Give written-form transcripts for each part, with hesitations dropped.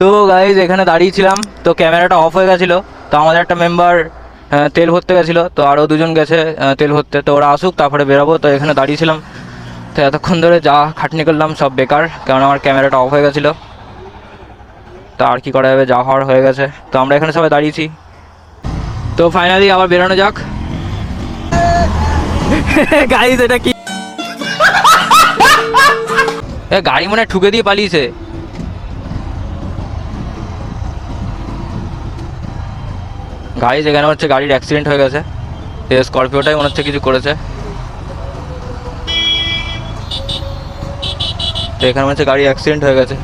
তো গাইজ এখানে দাঁড়িয়েছিলাম, তো ক্যামেরাটা অফ হয়ে গেছিলো। তো আমাদের একটা মেম্বার তেল ভরতে গেছিলো, তো আরও দুজন গেছে তেল ভরতে। তো ওরা আসুক তারপরে বেরোবো। তো এখানে দাঁড়িয়েছিলাম, তো এতক্ষণ ধরে যা খাটনি করলাম সব বেকার, কারণ আমার ক্যামেরাটা অফ হয়ে গেছিলো। তো আর কি করা যাবে, যা হওয়ার হয়ে গেছে। তো আমরা এখানে সবাই দাঁড়িয়েছি, তো ফাইনালি আবার বেরোনো যাক। গাইজ এটা কি, গাড়ি মনে ঠুকে দিয়ে পালিয়েছে। গাড়ি যেখানে হচ্ছে গাড়ির অ্যাক্সিডেন্ট হয়ে গেছে, স্করপিওটাই মনে হচ্ছে কিছু করেছে। তো এখানে মনে হচ্ছে গাড়ি অ্যাক্সিডেন্ট হয়ে গেছে।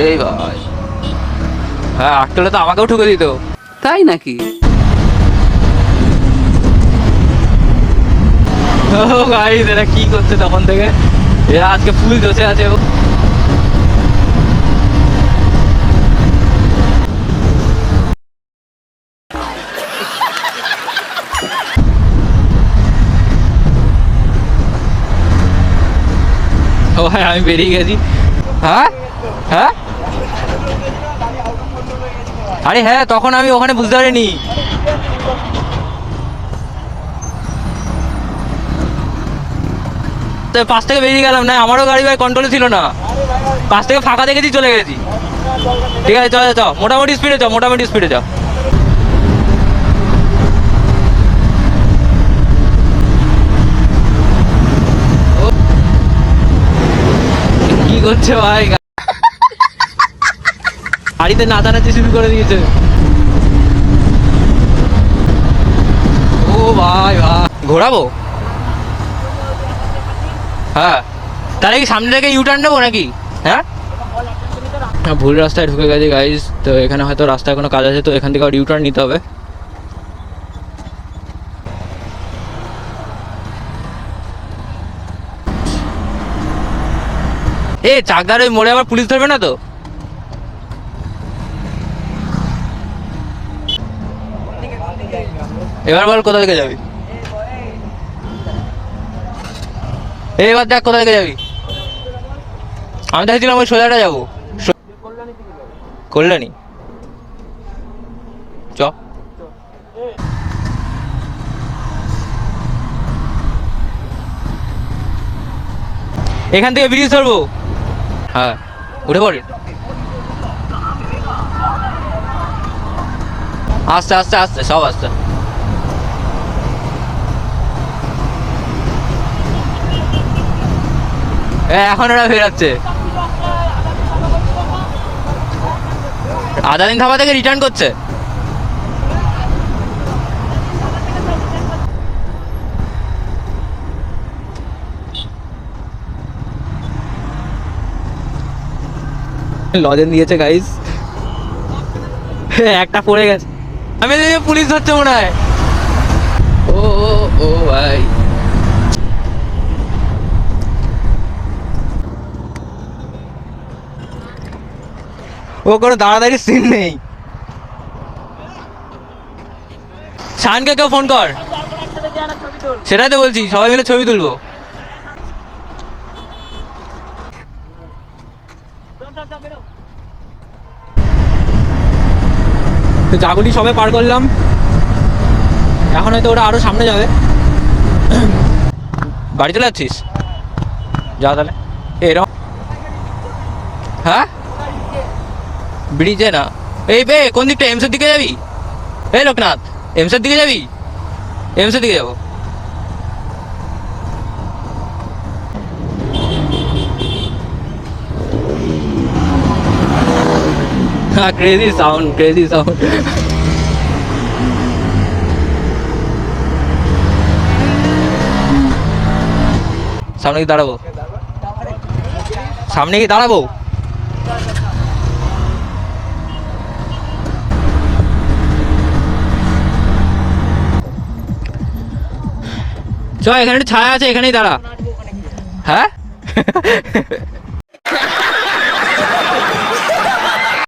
এই ভাই, হ্যাঁ আটকে তো আমাকেও ঠুকে দিত। তাই নাকি? ও গাইস, এরা কি করছে তখন থেকে, এরা আজকে ফুল জোশে আছে। ও হ্যাঁ, আমি বেরিয়ে গেছি। হ্যাঁ হ্যাঁ, আরে হ্যাঁ, তখন আমি ওখানে বুঝতে পারিনি। তো পাশ থেকে বেরিয়ে গেলাম, না আমারও গাড়ি ভাই কন্ট্রোলে ছিল না, পাশ থেকে ফাঁকা দেখেছি চলে গেছি। ঠিক আছে, চল চল, মোটামুটি স্পিডে যাও, মোটামুটি স্পিডে যাও। কি করছে ভাই, গাড়িতে নাচানাচি শুরু করে দিয়েছে। ও ভাই ভাই, ঘোরাবো? হ্যাঁ, তাহলে কি সামনে থেকে ইউটার্ন নেবো নাকি? হ্যাঁ, ভুল রাস্তায় ঢুকে গেছে গাইজ। তো এখানে হয়তো রাস্তায় কোনো কাজ আছে, তো এখান থেকে ইউটার্ন নিতে হবে। এ চাকদার ওই মোড়ে আবার পুলিশ ধরবে না তো? এবার বল কোথা থেকে যাবি, এবার দেখ কোথা থেকে যাবি। আমি দেখছিলাম ওই সোজাটা যাবো, কল্যাণী। চ, এখান থেকে ব্রিজ ধরবো। হ্যাঁ, উঠে পড়ে, আস্তে আস্তে আস্তে, সব আস্তে। এখন ওরা ফেরাচ্ছে, আদালিন ধাবা থেকে রিটার্ন করছে। লজেন দিয়েছে গাইস, একটা পড়ে গেছে। আমি পুলিশ ধরছে মনে হয়। ও ও ও ভাই, ও কোনো দাঁড়াদাঁড়ির সিন নেই। শানকে কেউ ফোন কর, সেটাই তো বলছি, সবাই মিলে ছবি তুলবো। তো জাগুলি সবে পার করলাম, এখন হয়তো ওরা আরো সামনে যাবে। বাড়ি চলে যাচ্ছিস? যা তাহলে। এরকম হ্যাঁ, ব্রিজে না, এই বে কোন দিকটা, এমসের দিকে যাবি? এই লোকনাথ, এমসের দিকে যাবি? এমসের দিকে যাবো। হ্যাঁ, ক্রেজি সাউন্ড, ক্রেজি সাউন্ড। সামনে কি দাঁড়াবো, সামনে কি দাঁড়াবো? চ, এখানে একটু ছায়া আছে, এখানেই দাঁড়া। হ্যাঁ